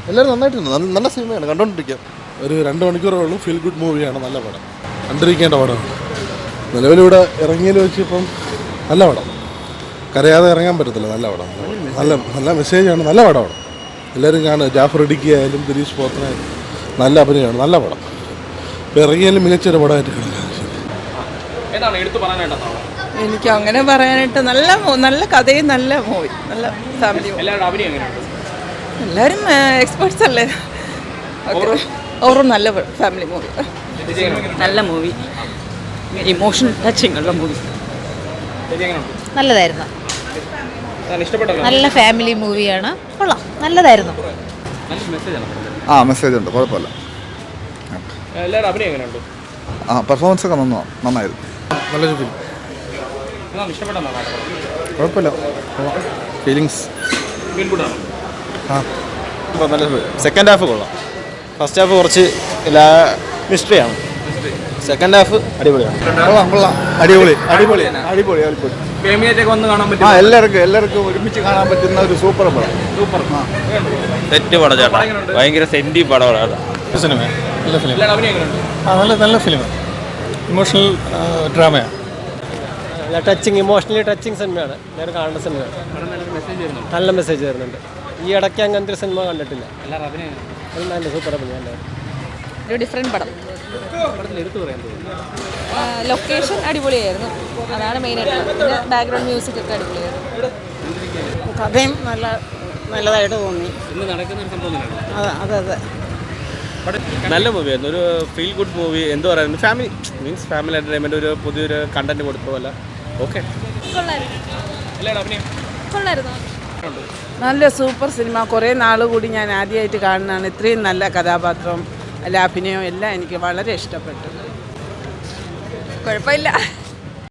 എല്ലാവരും നന്നായിട്ടുണ്ട്. നല്ല സിനിമയാണ്, കണ്ടുകൊണ്ടിരിക്കാം. ഒരു 2 മണിക്കൂറേ ഉള്ളൂ. ഫീൽ ഗുഡ് മൂവിയാണ്, നല്ല പടം, കണ്ടിരിക്കേണ്ട പടമാണ്. നിലവിലിവിടെ ഇറങ്ങിയതിൽ വെച്ച് ഇപ്പം നല്ല പടം, കരയാതെ ഇറങ്ങാൻ പറ്റത്തില്ല. നല്ല പടം, നല്ല മെസ്സേജാണ്, നല്ല പടമാണ്. എല്ലാവരും കാണുക. ജാഫർ ഇടുക്കി ആയാലും ഗിരീഷ് പോത്തനായാലും നല്ല അഭിനയമാണ്, നല്ല പടം. ഇപ്പോൾ ഇറങ്ങിയാലും മികച്ചൊരു പടമായിട്ട് കാണാം. എനിക്ക് അങ്ങനെ പറയാനായിട്ട് നല്ല കഥയും നല്ല മൂവി, നല്ല ഫാമിലി. എല്ലാവരും എക്സ്പേർട്സ് അല്ലേ. ഓരോ നല്ല ഫാമിലി മൂവി, നല്ല മൂവി, ഇമോഷൻ ടച്ചിങ് ഉള്ള മൂവി. നല്ലതായിരുന്നു, നല്ല ഫാമിലി മൂവിയാണ്, കൊള്ളാം, നല്ലതായിരുന്നു. മെസ്സേജ് ഉണ്ട്, കുഴപ്പമില്ല. പെർഫോമൻസ് ഒക്കെ നന്നായിരുന്നു. നല്ലൊരു ഫിലിം, കുഴപ്പമില്ല. ഫീലിങ്സ് നല്ല സെക്കൻഡ് ഹാഫ് കൊള്ളാം. ഫസ്റ്റ് ഹാഫ് കുറച്ച് മിസ്റ്ററിയാണ്. സെക്കൻഡ് ഹാഫ് അടിപൊളിയാണ്. അടിപൊളി. എല്ലാവർക്കും ഒരുമിച്ച് കാണാൻ പറ്റുന്ന ഒരു സൂപ്പർ പടം. സെറ്റ് പടം ചേട്ടാ, ഭയങ്കര സെന്റി പടമാണ്. സിനിമ നല്ല ഫിലിം, നല്ല ഫിലിം, ഇമോഷണൽ ഡ്രാമയാണ്. ഇമോഷണലി ടച്ചിങ് സിനിമയാണ്. എല്ലാവരും കാണേണ്ട സിനിമയാണ്. നല്ല മെസ്സേജ് വരുന്നുണ്ട്. ഈ ഇടയ്ക്ക് അങ്ങനത്തെ ഒരു സിനിമ കണ്ടിട്ടില്ല. നല്ല സൂപ്പർ അഭിനയം. ഒരു ഡിഫറെൻറ്റ് പടം. ലൊക്കേഷൻ അടിപൊളിയായിരുന്നു, അതാണ് മെയിനായിട്ട്. പിന്നെ ബാക്ക്ഗ്രൗണ്ട് മ്യൂസിക് ഒക്കെ അടിപൊളിയായിരുന്നു. കഥയും നല്ലതായിട്ട് തോന്നി. അതെ നല്ല മൂവിയായിരുന്നു, ഒരു ഫീൽ ഗുഡ് മൂവി. എന്ത് പറയുന്നത്, ഫാമിലി എൻ്റർടൈൻമെൻറ്റ്, ഒരു പുതിയൊരു കണ്ടന്റ് കൊടുത്തതല്ല. ഓക്കെ, നല്ല സൂപ്പർ സിനിമ. കുറേ നാൾ കൂടി ഞാൻ ആദ്യമായിട്ട് കാണുന്നതാണ്. ഇത്രയും നല്ല കഥാപാത്രം, അല്ല അഭിനയം എല്ലാം എനിക്ക് വളരെ ഇഷ്ടപ്പെട്ടു. കുഴപ്പമില്ല.